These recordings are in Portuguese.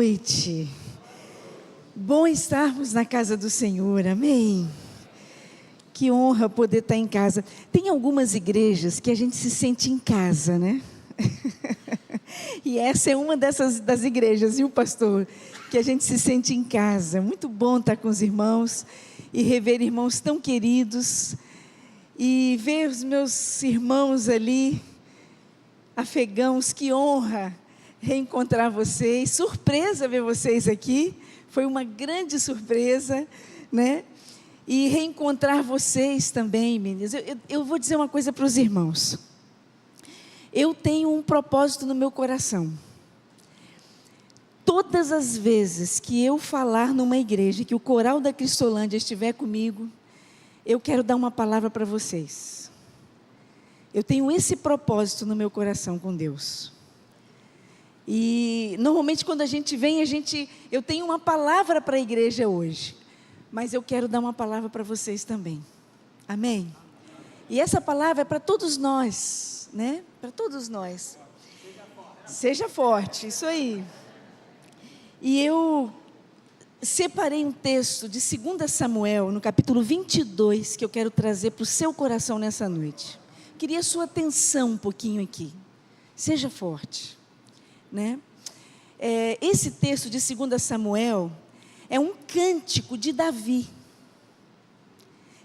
noite. Bom estarmos na casa do Senhor, amém? Que honra poder estar em casa. Tem algumas igrejas que a gente se sente em casa, né? E essa é uma das igrejas, viu, pastor? Que a gente se sente em casa. Muito bom estar com os irmãos e rever irmãos tão queridos e ver os meus irmãos ali, afegãos. Que honra reencontrar vocês. Surpresa ver vocês aqui. Foi uma grande surpresa, né? E reencontrar vocês também, meninas. Eu vou dizer uma coisa para os irmãos. Eu tenho um propósito no meu coração. Todas as vezes que eu falar numa igreja, que o coral da Cristolândia estiver comigo, eu quero dar uma palavra para vocês. Eu tenho esse propósito no meu coração com Deus. E normalmente quando a gente vem, eu tenho uma palavra para a igreja hoje. Mas eu quero dar uma palavra para vocês também. Amém? E essa palavra é para todos nós, né? Para todos nós. Seja forte, isso aí. E eu separei um texto de 2 Samuel, no capítulo 22, que eu quero trazer para o seu coração nessa noite. Queria a sua atenção um pouquinho aqui. Seja forte, né? Esse texto de 2 Samuel é um cântico de Davi.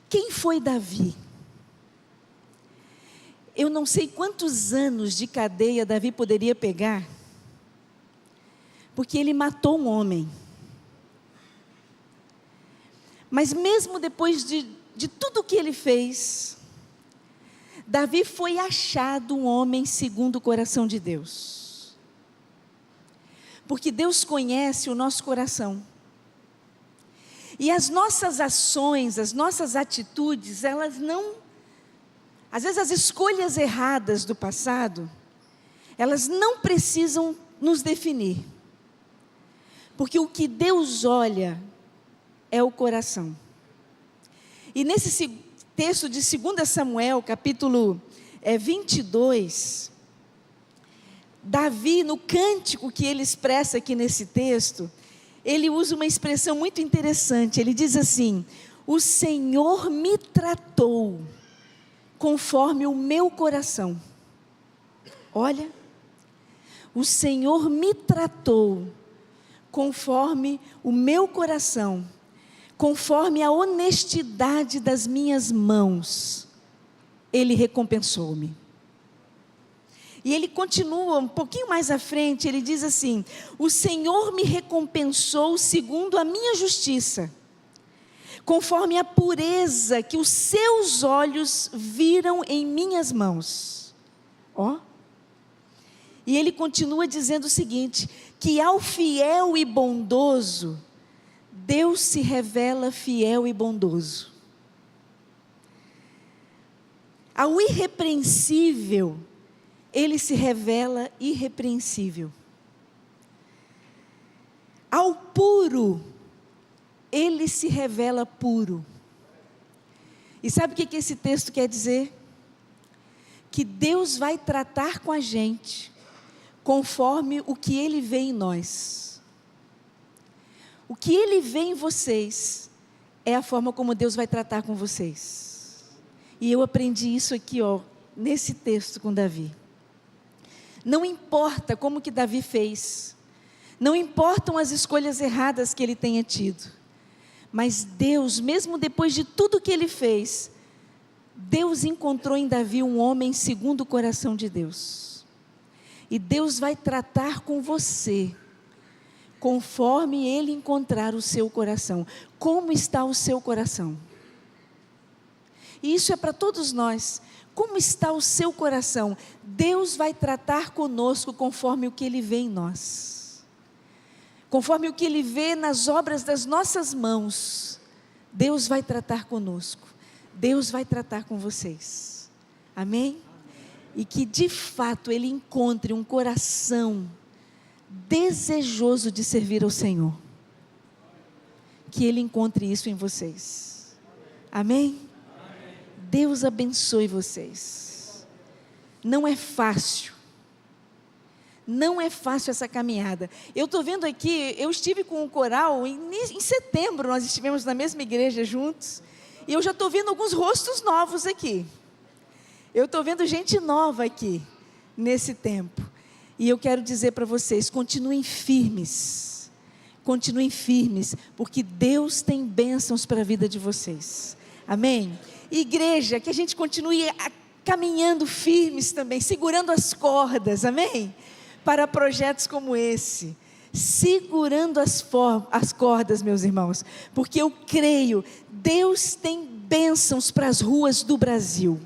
Quem foi Davi? Eu não sei quantos anos de cadeia Davi poderia pegar, porque ele matou um homem. Mas mesmo depois de tudo que ele fez, Davi foi achado um homem segundo o coração de Deus. Porque Deus conhece o nosso coração. E as nossas ações, as nossas atitudes, às vezes as escolhas erradas do passado, elas não precisam nos definir. Porque o que Deus olha é o coração. E nesse texto de 2 Samuel, capítulo 22, Davi, no cântico que ele expressa aqui nesse texto, ele usa uma expressão muito interessante. Ele diz assim: o Senhor me tratou conforme o meu coração. Olha, o Senhor me tratou conforme o meu coração, conforme a honestidade das minhas mãos, Ele recompensou-me. E ele continua um pouquinho mais à frente, ele diz assim: o Senhor me recompensou segundo a minha justiça, conforme a pureza que os seus olhos viram em minhas mãos. Ó. E ele continua dizendo o seguinte: que ao fiel e bondoso, Deus se revela fiel e bondoso. Ao irrepreensível, Ele se revela irrepreensível. Ao puro, Ele se revela puro. E sabe o que esse texto quer dizer? Que Deus vai tratar com a gente conforme o que Ele vê em nós. O que Ele vê em vocês é a forma como Deus vai tratar com vocês. E eu aprendi isso aqui, nesse texto com Davi. Não importa como que Davi fez, não importam as escolhas erradas que ele tenha tido, mas Deus, mesmo depois de tudo que ele fez, Deus encontrou em Davi um homem segundo o coração de Deus. E Deus vai tratar com você, conforme Ele encontrar o seu coração. Como está o seu coração? E isso é para todos nós. Como está o seu coração? Deus vai tratar conosco conforme o que Ele vê em nós. Conforme o que Ele vê nas obras das nossas mãos. Deus vai tratar conosco. Deus vai tratar com vocês. Amém? E que de fato Ele encontre um coração desejoso de servir ao Senhor. Que Ele encontre isso em vocês. Amém? Deus abençoe vocês. Não é fácil. Não é fácil essa caminhada. Eu estou vendo aqui, eu estive com o coral, em setembro nós estivemos na mesma igreja juntos, e eu já estou vendo alguns rostos novos aqui. Eu estou vendo gente nova aqui, nesse tempo. E eu quero dizer para vocês, continuem firmes, porque Deus tem bênçãos para a vida de vocês. Amém? Igreja, que a gente continue caminhando firmes também, segurando as cordas, amém? Para projetos como esse, segurando as cordas, meus irmãos, porque eu creio, Deus tem bênçãos para as ruas do Brasil,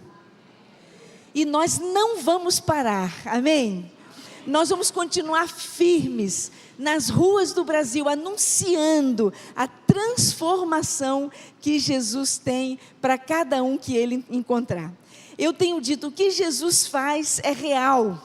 e nós não vamos parar, amém? Nós vamos continuar firmes nas ruas do Brasil, anunciando a transformação que Jesus tem para cada um que Ele encontrar. Eu tenho dito, o que Jesus faz é real.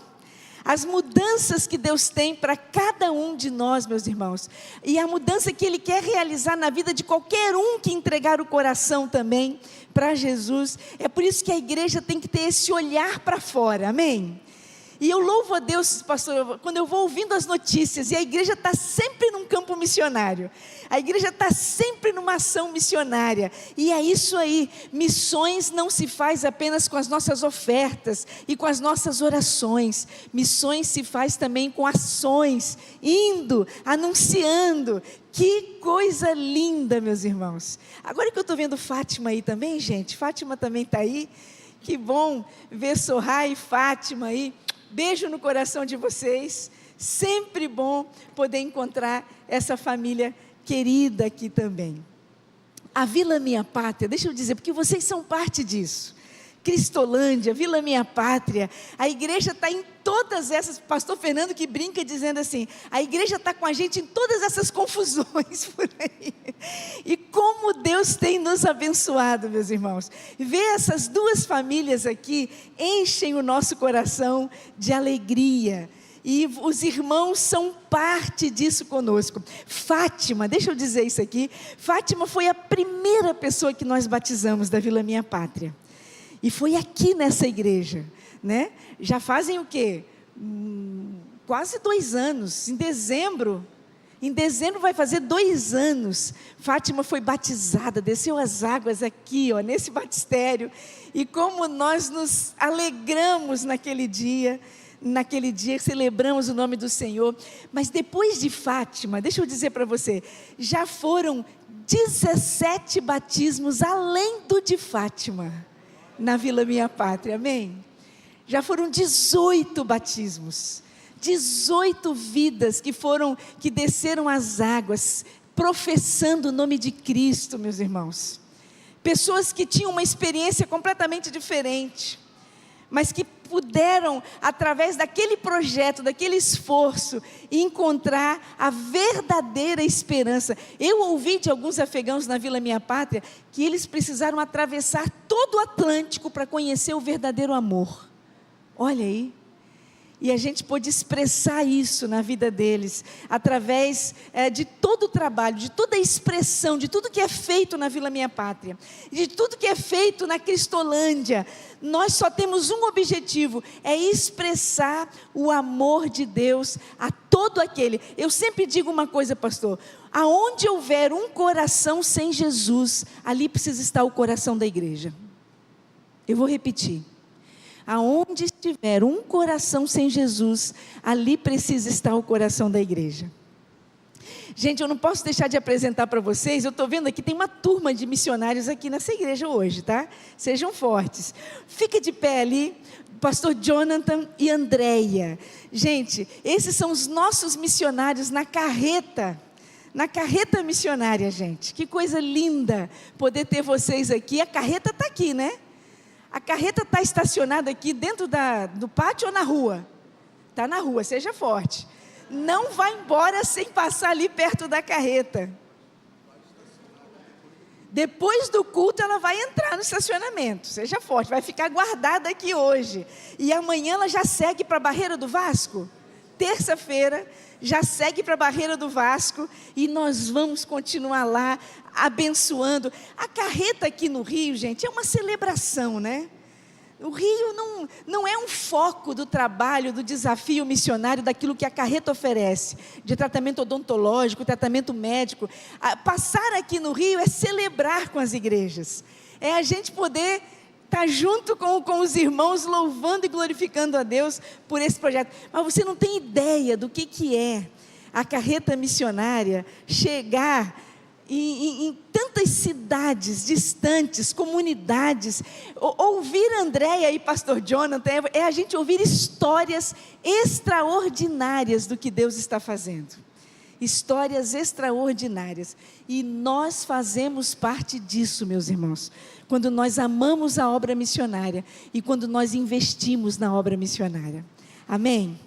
As mudanças que Deus tem para cada um de nós, meus irmãos, e a mudança que Ele quer realizar na vida de qualquer um que entregar o coração também para Jesus, é por isso que a igreja tem que ter esse olhar para fora, amém? E eu louvo a Deus, pastor, quando eu vou ouvindo as notícias, e a igreja está sempre num campo missionário, a igreja está sempre numa ação missionária, e é isso aí, missões não se faz apenas com as nossas ofertas, e com as nossas orações, missões se faz também com ações, indo, anunciando. Que coisa linda, meus irmãos. Agora que eu estou vendo Fátima aí também, gente, Fátima também está aí, que bom ver Sorra e Fátima aí. Beijo no coração de vocês, sempre bom poder encontrar essa família querida aqui também. A Vila Minha Pátria, deixa eu dizer, porque vocês são parte disso. Cristolândia, Vila Minha Pátria, a igreja está em todas essas, pastor Fernando que brinca dizendo assim, a igreja está com a gente em todas essas confusões por aí, e como Deus tem nos abençoado, meus irmãos, ver essas duas famílias aqui, enchem o nosso coração de alegria, e os irmãos são parte disso conosco. Fátima, deixa eu dizer isso aqui, Fátima foi a primeira pessoa que nós batizamos da Vila Minha Pátria, e foi aqui nessa igreja, né? Já fazem o quê? Quase 2 anos, em dezembro vai fazer 2 anos, Fátima foi batizada, desceu as águas aqui, ó, nesse batistério, e como nós nos alegramos naquele dia celebramos o nome do Senhor, mas depois de Fátima, deixa eu dizer para você, já foram 17 batismos além do de Fátima, na Vila Minha Pátria, amém? Já foram 18 batismos, 18 vidas que desceram as águas, professando o nome de Cristo, meus irmãos. Pessoas que tinham uma experiência completamente diferente, mas que puderam, através daquele projeto, daquele esforço, encontrar a verdadeira esperança. Eu ouvi de alguns afegãos na Vila Minha Pátria, que eles precisaram atravessar todo o Atlântico para conhecer o verdadeiro amor. Olha aí. E a gente pôde expressar isso na vida deles, através de todo o trabalho, de toda a expressão, de tudo que é feito na Vila Minha Pátria, de tudo que é feito na Cristolândia. Nós só temos um objetivo, é expressar o amor de Deus a todo aquele. Eu sempre digo uma coisa, pastor, aonde houver um coração sem Jesus, ali precisa estar o coração da igreja. Eu vou repetir. Aonde estiver um coração sem Jesus, ali precisa estar o coração da igreja. Gente, eu não posso deixar de apresentar para vocês, eu estou vendo aqui, tem uma turma de missionários aqui nessa igreja hoje, tá? Sejam fortes. Fica de pé ali, pastor Jonathan e Andréia. Gente, esses são os nossos missionários na carreta missionária, gente. Que coisa linda poder ter vocês aqui. A carreta está aqui, né? A carreta está estacionada aqui dentro do pátio ou na rua? Está na rua, seja forte. Não vá embora sem passar ali perto da carreta. Depois do culto ela vai entrar no estacionamento, seja forte, vai ficar guardada aqui hoje. E amanhã ela já segue para a Barreira do Vasco. Terça-feira já segue para a Barreira do Vasco e nós vamos continuar lá abençoando. A carreta aqui no Rio, gente, é uma celebração, né? O Rio não é um foco do trabalho, do desafio missionário, daquilo que a carreta oferece, de tratamento odontológico, tratamento médico. Passar aqui no Rio é celebrar com as igrejas, é a gente poder estar junto com os irmãos, louvando e glorificando a Deus por esse projeto. Mas você não tem ideia do que é a carreta missionária chegar em tantas cidades distantes, comunidades. Ouvir Andréia e pastor Jonathan é a gente ouvir histórias extraordinárias do que Deus está fazendo. Histórias extraordinárias. E nós fazemos parte disso, meus irmãos. Quando nós amamos a obra missionária e quando nós investimos na obra missionária. Amém?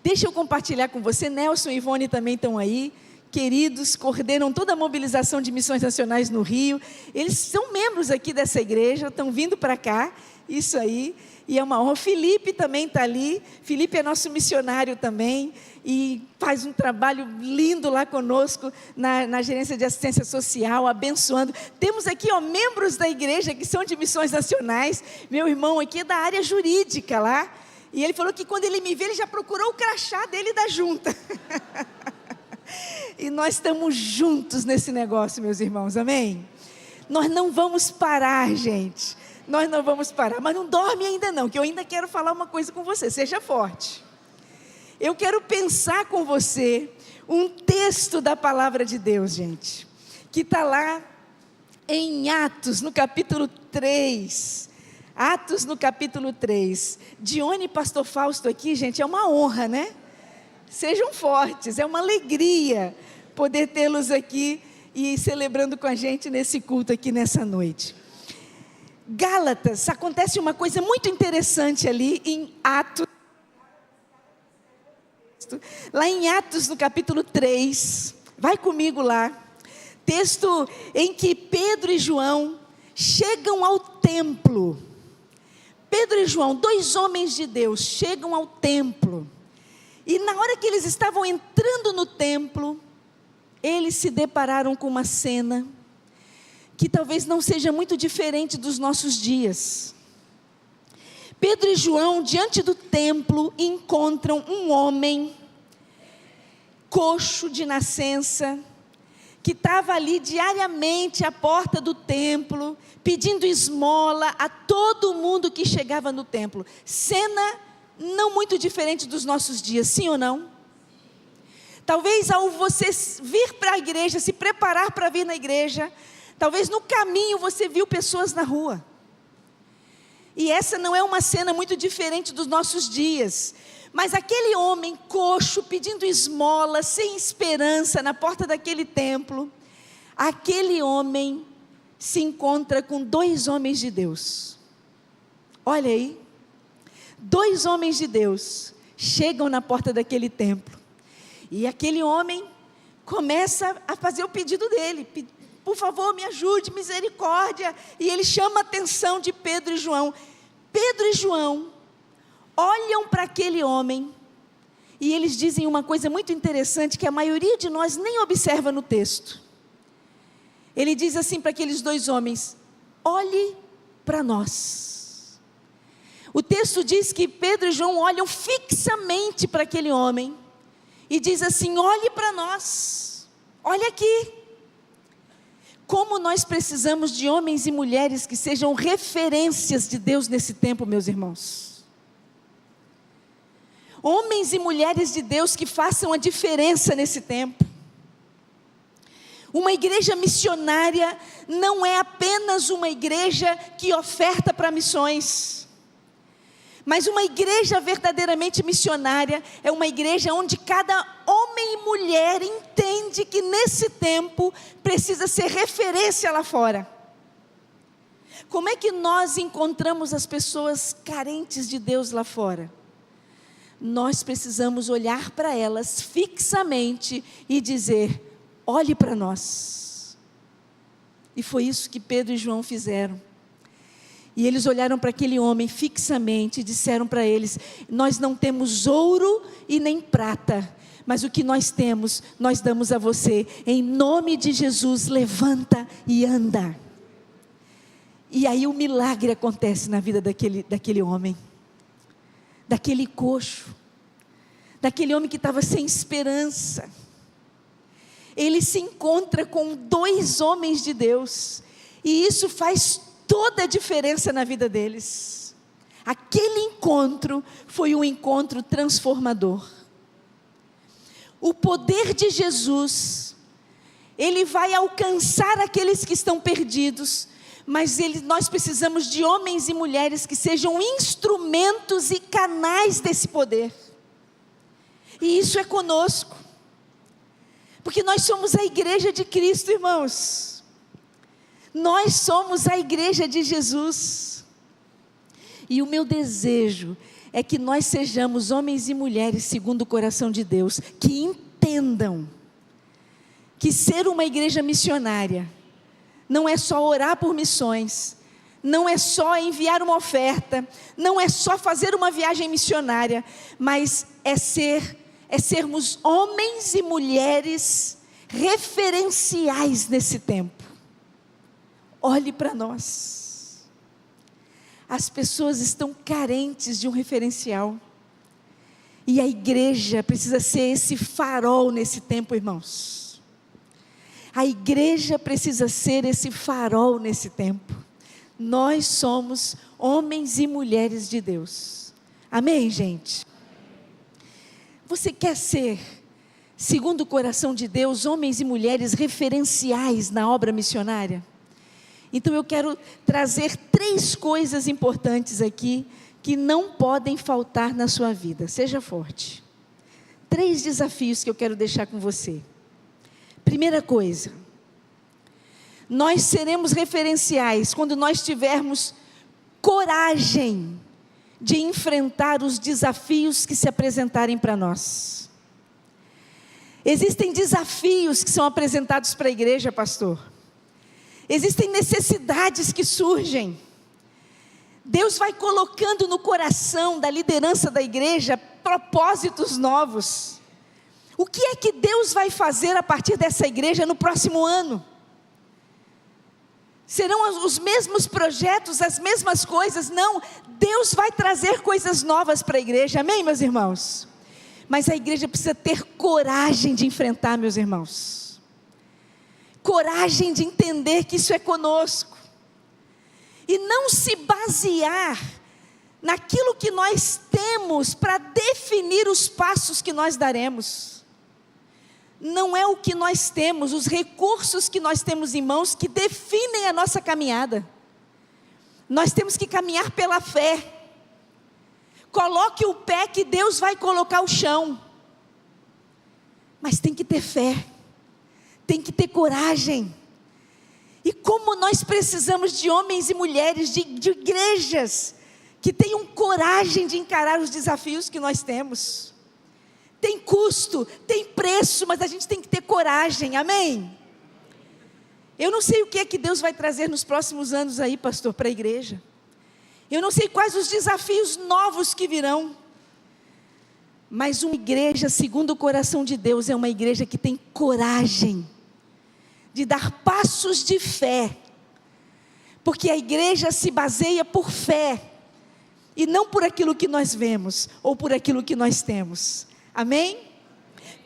Deixa eu compartilhar com você. Nelson e Ivone também estão aí. Queridos, coordenam toda a mobilização de missões nacionais no Rio. Eles são membros aqui dessa igreja, estão vindo para cá, isso aí, e é uma honra. Felipe também está ali, Felipe é nosso missionário também, e faz um trabalho lindo lá conosco, na gerência de assistência social, abençoando. Temos aqui, membros da igreja que são de missões nacionais. Meu irmão aqui é da área jurídica lá, e ele falou que quando ele me vê, ele já procurou o crachá dele da junta. E nós estamos juntos nesse negócio, meus irmãos, amém? Nós não vamos parar, gente, nós não vamos parar, mas não dorme ainda não, que eu ainda quero falar uma coisa com você, seja forte. Eu quero pensar com você um texto da palavra de Deus, gente, que está lá em Atos, no capítulo 3, Atos no capítulo 3, Dione e pastor Fausto aqui, gente, é uma honra, né? Sejam fortes, é uma alegria poder tê-los aqui e celebrando com a gente nesse culto aqui nessa noite. Gálatas, acontece uma coisa muito interessante ali em Atos, lá em Atos no capítulo 3, vai comigo lá, texto em que Pedro e João chegam ao templo. Pedro e João, 2 homens de Deus, chegam ao templo. E na hora que eles estavam entrando no templo, eles se depararam com uma cena que talvez não seja muito diferente dos nossos dias. Pedro e João, diante do templo, encontram um homem coxo de nascença, que estava ali diariamente à porta do templo, pedindo esmola a todo mundo que chegava no templo. Cena não muito diferente dos nossos dias, sim ou não? Talvez ao você vir para a igreja, se preparar para vir na igreja, talvez no caminho você viu pessoas na rua. E essa não é uma cena muito diferente dos nossos dias. Mas aquele homem coxo, pedindo esmola, sem esperança, na porta daquele templo, aquele homem se encontra com 2 homens de Deus. Olha aí. 2 homens de Deus chegam na porta daquele templo, e aquele homem começa a fazer o pedido dele: por favor, me ajude, misericórdia. E ele chama a atenção de Pedro e João. Pedro e João olham para aquele homem, e eles dizem uma coisa muito interessante, que a maioria de nós nem observa no texto. Ele diz assim para aqueles 2 homens: olhe para nós. O texto diz que Pedro e João olham fixamente para aquele homem e diz assim: olhe para nós, olha aqui. Como nós precisamos de homens e mulheres que sejam referências de Deus nesse tempo, meus irmãos. Homens e mulheres de Deus que façam a diferença nesse tempo. Uma igreja missionária não é apenas uma igreja que oferta para missões. Mas uma igreja verdadeiramente missionária é uma igreja onde cada homem e mulher entende que nesse tempo precisa ser referência lá fora. Como é que nós encontramos as pessoas carentes de Deus lá fora? Nós precisamos olhar para elas fixamente e dizer: olhe para nós. E foi isso que Pedro e João fizeram. E eles olharam para aquele homem fixamente e disseram para eles: nós não temos ouro e nem prata, mas o que nós temos, nós damos a você. Em nome de Jesus, levanta e anda. E aí o milagre acontece na vida daquele homem, daquele coxo, daquele homem que estava sem esperança. Ele se encontra com 2 homens de Deus, e isso faz toda a diferença na vida deles. Aquele encontro foi um encontro transformador. O poder de Jesus, ele vai alcançar aqueles que estão perdidos, mas nós precisamos de homens e mulheres que sejam instrumentos e canais desse poder. E isso é conosco, porque nós somos a igreja de Cristo, irmãos. Nós somos a igreja de Jesus. E o meu desejo é que nós sejamos homens e mulheres segundo o coração de Deus, que entendam que ser uma igreja missionária não é só orar por missões, não é só enviar uma oferta, não é só fazer uma viagem missionária, mas é sermos homens e mulheres referenciais nesse tempo. Olhe para nós. As pessoas estão carentes de um referencial, e a igreja precisa ser esse farol nesse tempo, irmãos. A igreja precisa ser esse farol nesse tempo. Nós somos homens e mulheres de Deus. Amém, gente? Você quer ser, segundo o coração de Deus, homens e mulheres referenciais na obra missionária? Então eu quero trazer 3 coisas importantes aqui, que não podem faltar na sua vida. Seja forte. 3 desafios que eu quero deixar com você. Primeira coisa, nós seremos referenciais quando nós tivermos coragem de enfrentar os desafios que se apresentarem para nós. Existem desafios que são apresentados para a igreja, pastor. Existem necessidades que surgem. Deus vai colocando no coração da liderança da igreja propósitos novos. O que é que Deus vai fazer a partir dessa igreja no próximo ano? Serão os mesmos projetos, as mesmas coisas? Não, Deus vai trazer coisas novas para a igreja, amém, meus irmãos? Mas a igreja precisa ter coragem de enfrentar, meus irmãos. Coragem de entender que isso é conosco. E não se basear naquilo que nós temos para definir os passos que nós daremos. Não é o que nós temos, os recursos que nós temos em mãos que definem a nossa caminhada. Nós temos que caminhar pela fé. Coloque o pé que Deus vai colocar o chão. Mas tem que ter fé, tem que ter coragem. E como nós precisamos de homens e mulheres, de igrejas, que tenham coragem de encarar os desafios que nós temos. Tem custo, tem preço, mas a gente tem que ter coragem, amém? Eu não sei o que é que Deus vai trazer nos próximos anos aí, pastor, para a igreja. Eu não sei quais os desafios novos que virão. Mas uma igreja segundo o coração de Deus é uma igreja que tem coragem de dar passos de fé. Porque a igreja se baseia por fé, e não por aquilo que nós vemos, ou por aquilo que nós temos. Amém?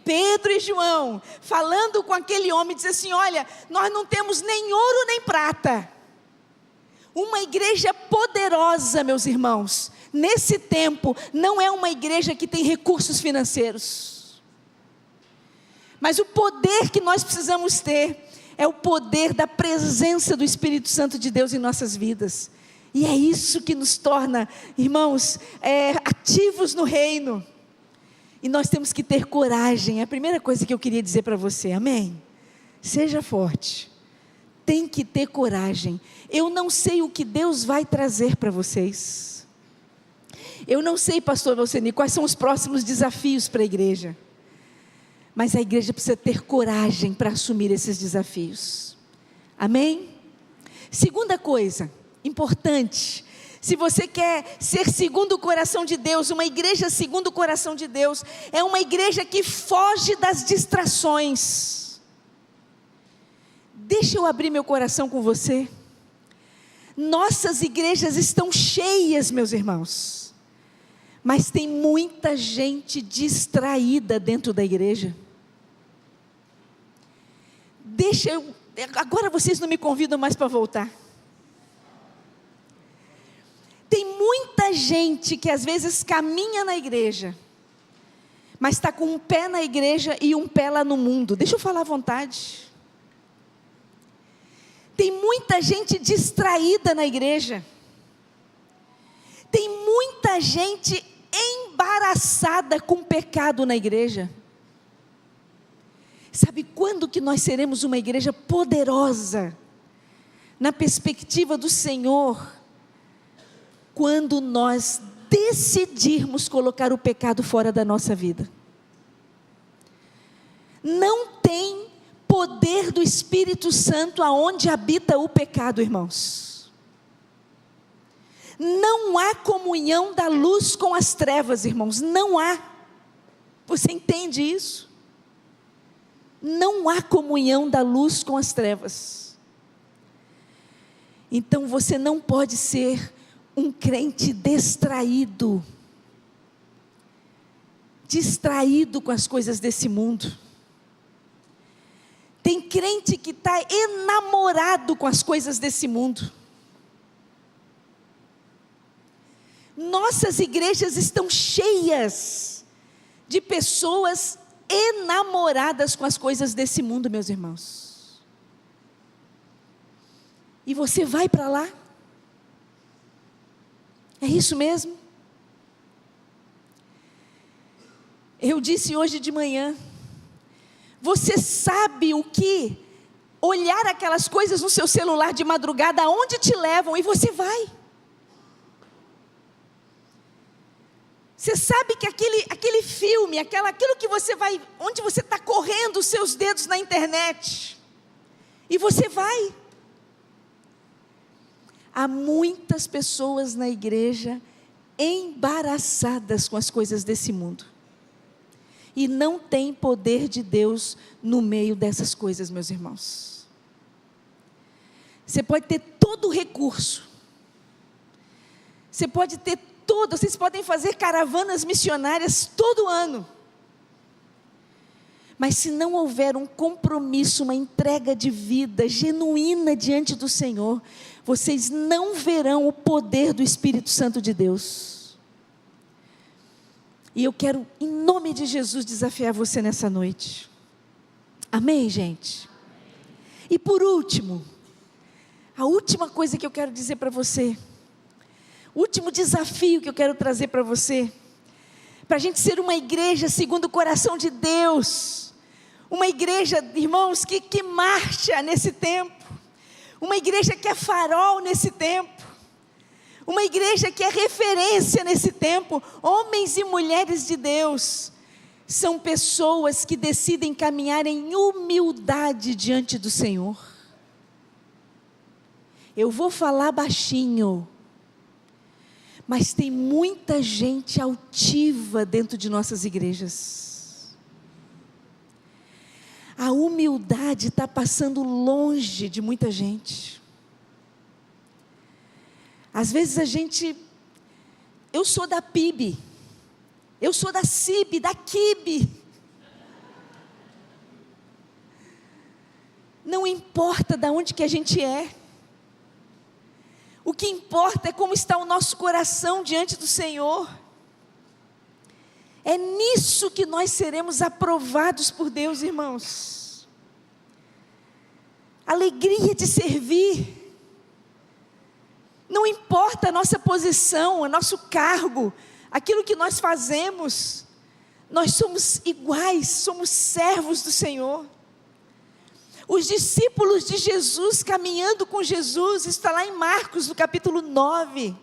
Pedro e João, falando com aquele homem, diz assim: olha, nós não temos nem ouro nem prata. Uma igreja poderosa, meus irmãos, nesse tempo, não é uma igreja que tem recursos financeiros. Mas o poder que nós precisamos ter, é o poder da presença do Espírito Santo de Deus em nossas vidas. E é isso que nos torna, irmãos, ativos no reino. E nós temos que ter coragem. É a primeira coisa que eu queria dizer para você, amém? Seja forte. Tem que ter coragem. Eu não sei o que Deus vai trazer para vocês. Eu não sei, pastor Valceni, quais são os próximos desafios para a igreja. Mas a igreja precisa ter coragem para assumir esses desafios. Amém? Segunda coisa importante. Se você quer ser segundo o coração de Deus, uma igreja segundo o coração de Deus, é uma igreja que foge das distrações. Deixa eu abrir meu coração com você. Nossas igrejas estão cheias, meus irmãos, mas tem muita gente distraída dentro da igreja. Agora vocês não me convidam mais para voltar. Tem muita gente que às vezes caminha na igreja, mas está com um pé na igreja e um pé lá no mundo. Deixa eu falar à vontade. Tem muita gente distraída na igreja. Tem muita gente embaraçada com pecado na igreja. Sabe quando que nós seremos uma igreja poderosa, na perspectiva do Senhor? Quando nós decidirmos colocar o pecado fora da nossa vida. Não tem poder do Espírito Santo aonde habita o pecado, irmãos. Não há comunhão da luz com as trevas, irmãos, não há. Você entende isso? Não há comunhão da luz com as trevas. Então você não pode ser um crente distraído com as coisas desse mundo. Tem crente que está enamorado com as coisas desse mundo. Nossas igrejas estão cheias de pessoas enamoradas com as coisas desse mundo, meus irmãos. E você vai para lá? É isso mesmo? Eu disse hoje de manhã, você sabe o que olhar aquelas coisas no seu celular de madrugada, aonde te levam, e você vai. Você sabe que aquele filme, aquilo que você vai, onde você está correndo os seus dedos na internet, e você vai. Há muitas pessoas na igreja embaraçadas com as coisas desse mundo. E não tem poder de Deus no meio dessas coisas, meus irmãos. Você pode ter todo o recurso. Vocês podem fazer caravanas missionárias todo ano. Mas se não houver um compromisso, uma entrega de vida genuína diante do Senhor, vocês não verão o poder do Espírito Santo de Deus. E eu quero, em nome de Jesus, desafiar você nessa noite. Amém, gente? E por último, a última coisa que eu quero dizer para você, o último desafio que eu quero trazer para você, para a gente ser uma igreja segundo o coração de Deus, uma igreja, irmãos, que marcha nesse tempo, uma igreja que é farol nesse tempo, uma igreja que é referência nesse tempo. Homens e mulheres de Deus são pessoas que decidem caminhar em humildade diante do Senhor. Eu vou falar baixinho, mas tem muita gente altiva dentro de nossas igrejas. A humildade está passando longe de muita gente. Às vezes eu sou da PIB, eu sou da CIB, da QIB. Não importa de onde que a gente é. O que importa é como está o nosso coração diante do Senhor. É nisso que nós seremos aprovados por Deus, irmãos. Alegria de servir. Não importa a nossa posição, o nosso cargo, aquilo que nós fazemos. Nós somos iguais, somos servos do Senhor. Os discípulos de Jesus, caminhando com Jesus, está lá em Marcos, no capítulo 9.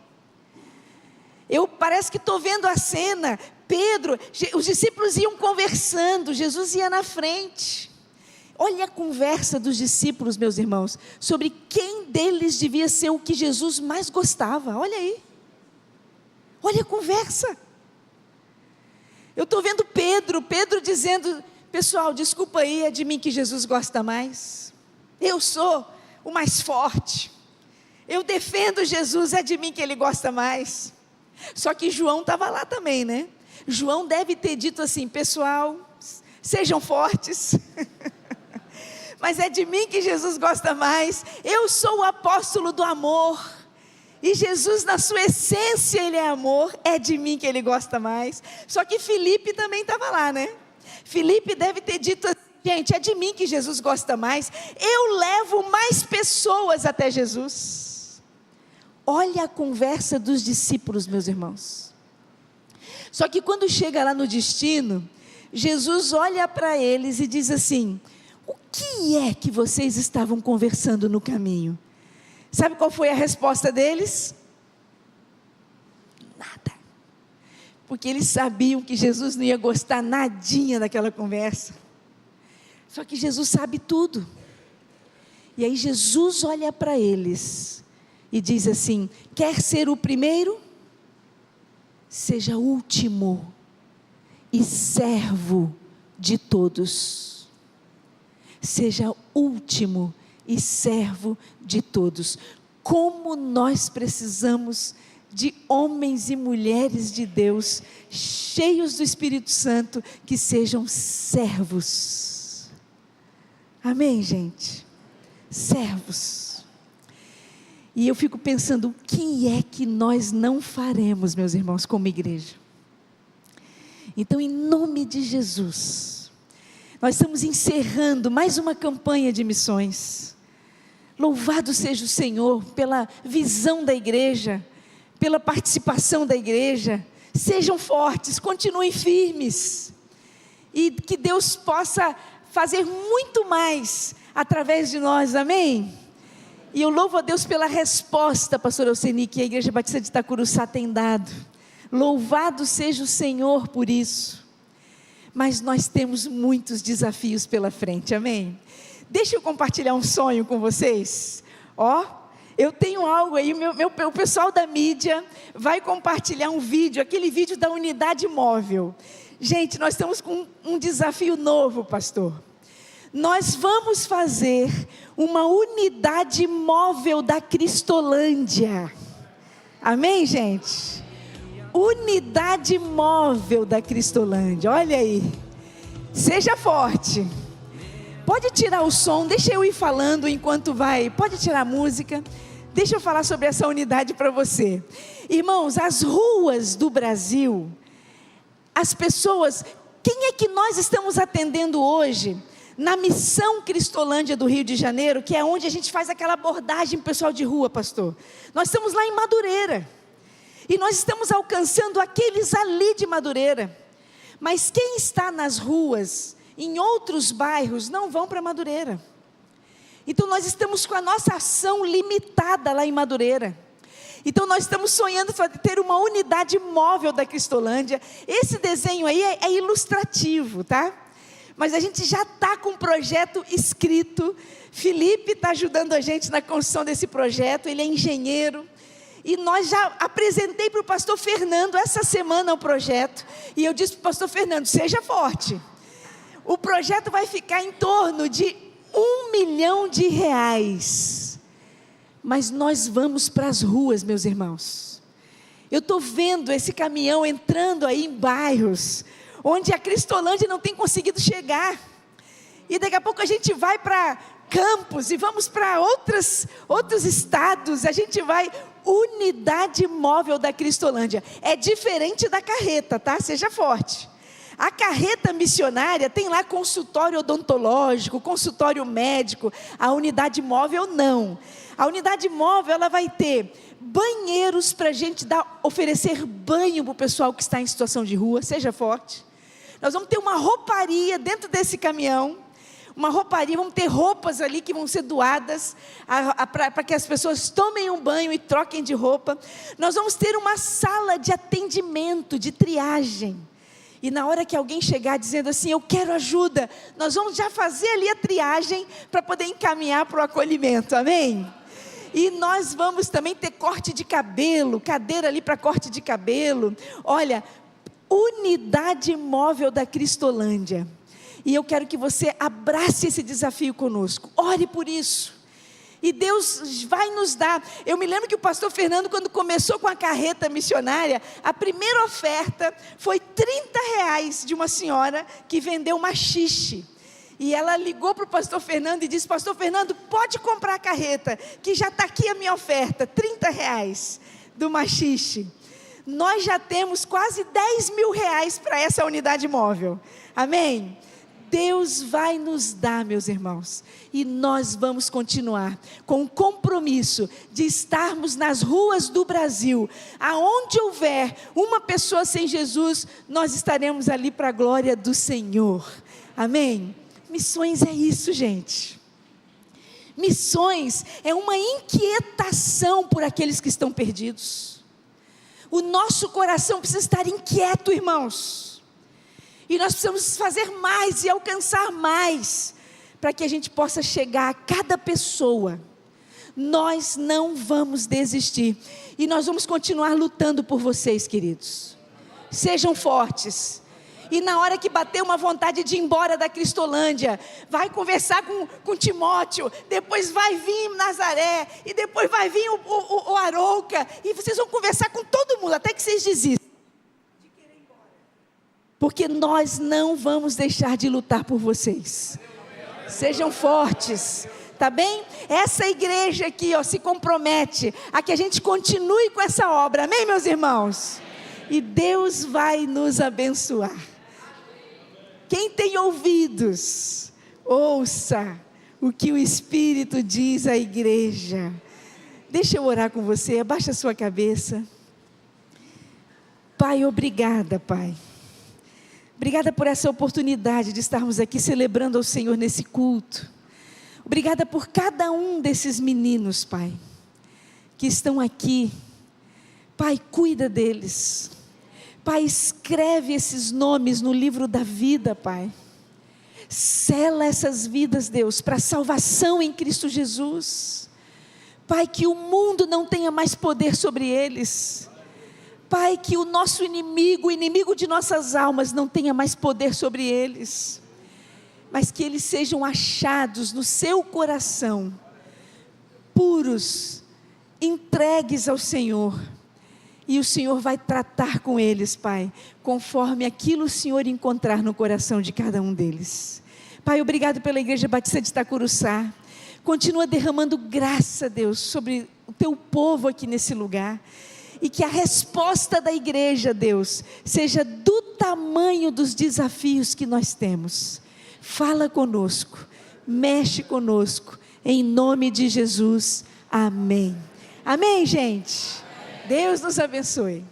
Parece que estou vendo a cena. Pedro, os discípulos iam conversando, Jesus ia na frente. Olha a conversa dos discípulos, meus irmãos, sobre quem deles devia ser o que Jesus mais gostava. Olha aí. Olha a conversa. Eu estou vendo Pedro dizendo: pessoal, desculpa aí, é de mim que Jesus gosta mais. Eu sou o mais forte. eu defendo Jesus, é de mim que ele gosta mais. Só que João estava lá também, né? João deve ter dito assim: pessoal, sejam fortes, mas é de mim que Jesus gosta mais. Eu sou o apóstolo do amor, e Jesus na sua essência ele é amor, é de mim que ele gosta mais. Só que Filipe também estava lá, né? Filipe deve ter dito assim: gente, é de mim que Jesus gosta mais, eu levo mais pessoas até Jesus. Olha a conversa dos discípulos, meus irmãos. Só que quando chega lá no destino, Jesus olha para eles e diz assim: o que é que vocês estavam conversando no caminho? Sabe qual foi a resposta deles? Nada. Porque eles sabiam que Jesus não ia gostar nadinha daquela conversa. Só que Jesus sabe tudo. E aí Jesus olha para eles e diz assim: quer ser o primeiro? Seja o último e servo de todos. Seja último e servo de todos. Como nós precisamos de homens e mulheres de Deus, cheios do Espírito Santo, que sejam servos. Amém, gente? Servos. E eu fico pensando, o que é que nós não faremos, meus irmãos, como igreja? Então, em nome de Jesus, nós estamos encerrando mais uma campanha de missões. Louvado seja o Senhor pela visão da igreja, pela participação da igreja. Sejam fortes, continuem firmes, e que Deus possa fazer muito mais através de nós, amém? E eu louvo a Deus pela resposta, pastora Alceni, que a Igreja Batista de Itacuruçá tem dado. Louvado seja o Senhor por isso. Mas nós temos muitos desafios pela frente, amém? Deixa eu compartilhar um sonho com vocês. Eu tenho algo aí, o pessoal da mídia vai compartilhar um vídeo, aquele vídeo da unidade móvel. Gente, nós estamos com um desafio novo, pastor. Nós vamos fazer uma unidade móvel da Cristolândia. Amém, gente? Unidade móvel da Cristolândia. Olha aí. Seja forte. Pode tirar o som, deixa eu ir falando enquanto vai. Pode tirar a música. Deixa eu falar sobre essa unidade para você. Irmãos, as ruas do Brasil, as pessoas, quem é que nós estamos atendendo hoje? Na Missão Cristolândia do Rio de Janeiro, que é onde a gente faz aquela abordagem pessoal de rua, pastor. Nós estamos lá em Madureira. E nós estamos alcançando aqueles ali de Madureira. Mas quem está nas ruas, em outros bairros, não vão para Madureira. Então nós estamos com a nossa ação limitada lá em Madureira. Então nós estamos sonhando ter uma unidade móvel da Cristolândia. Esse desenho aí é ilustrativo, tá? Mas a gente já está com um projeto escrito. Felipe está ajudando a gente na construção desse projeto, ele é engenheiro. E nós já apresentei para o pastor Fernando essa semana o projeto. E eu disse para o pastor Fernando, seja forte. O projeto vai ficar em torno de R$1 milhão. Mas nós vamos para as ruas, meus irmãos. Eu estou vendo esse caminhão entrando aí em bairros onde a Cristolândia não tem conseguido chegar. E daqui a pouco a gente vai para Campos e vamos para outros estados. A gente vai, unidade móvel da Cristolândia. É diferente da carreta, tá? Seja forte. A carreta missionária tem lá consultório odontológico, consultório médico. A unidade móvel não. A unidade móvel ela vai ter banheiros para a gente oferecer banho para o pessoal que está em situação de rua. Seja forte. Nós vamos ter uma rouparia dentro desse caminhão. Uma rouparia, vamos ter roupas ali que vão ser doadas para que as pessoas tomem um banho e troquem de roupa. Nós vamos ter uma sala de atendimento, de triagem. E na hora que alguém chegar dizendo assim, eu quero ajuda, nós vamos já fazer ali a triagem para poder encaminhar para o acolhimento, amém? E nós vamos também ter corte de cabelo, cadeira ali para corte de cabelo. Olha, unidade móvel da Cristolândia. E eu quero que você abrace esse desafio conosco. Ore por isso. E Deus vai nos dar. Eu me lembro que o pastor Fernando, quando começou com a carreta missionária, a primeira oferta foi R$ 30 de uma senhora que vendeu maxixe. E ela ligou para o pastor Fernando e disse: pastor Fernando, pode comprar a carreta, que já está aqui a minha oferta, R$ 30 do maxixe. Nós já temos quase R$ 10.000 para essa unidade móvel. Amém? Deus vai nos dar, meus irmãos, e nós vamos continuar com o compromisso de estarmos nas ruas do Brasil, aonde houver uma pessoa sem Jesus, nós estaremos ali para a glória do Senhor. Amém? Missões é isso, gente. Missões é uma inquietação por aqueles que estão perdidos. O nosso coração precisa estar inquieto, irmãos. E nós precisamos fazer mais e alcançar mais, para que a gente possa chegar a cada pessoa. Nós não vamos desistir. E nós vamos continuar lutando por vocês, queridos. Sejam fortes. E na hora que bater uma vontade de ir embora da Cristolândia, vai conversar com Timóteo, depois vai vir Nazaré, e depois vai vir o Arouca, e vocês vão conversar com todo mundo, até que vocês desistam. Porque nós não vamos deixar de lutar por vocês. Sejam fortes, tá bem? Essa igreja aqui, se compromete a que a gente continue com essa obra, amém, meus irmãos? E Deus vai nos abençoar. Quem tem ouvidos, ouça o que o Espírito diz à igreja. Deixa eu orar com você, abaixa a sua cabeça. Pai, obrigada, Pai. Obrigada por essa oportunidade de estarmos aqui celebrando ao Senhor nesse culto. Obrigada por cada um desses meninos, Pai, que estão aqui. Pai, cuida deles. Pai, escreve esses nomes no livro da vida, Pai. Sela essas vidas, Deus, para a salvação em Cristo Jesus. Pai, que o mundo não tenha mais poder sobre eles. Pai, que o nosso inimigo, o inimigo de nossas almas, não tenha mais poder sobre eles, mas que eles sejam achados no seu coração, puros, entregues ao Senhor, e o Senhor vai tratar com eles, Pai, conforme aquilo o Senhor encontrar no coração de cada um deles. Pai, obrigado pela Igreja Batista de Itacuruçá. Continua derramando graça, Deus, sobre o teu povo aqui nesse lugar. E que a resposta da igreja, Deus, seja do tamanho dos desafios que nós temos. Fala conosco, mexe conosco, em nome de Jesus, amém. Amém, gente? Deus nos abençoe.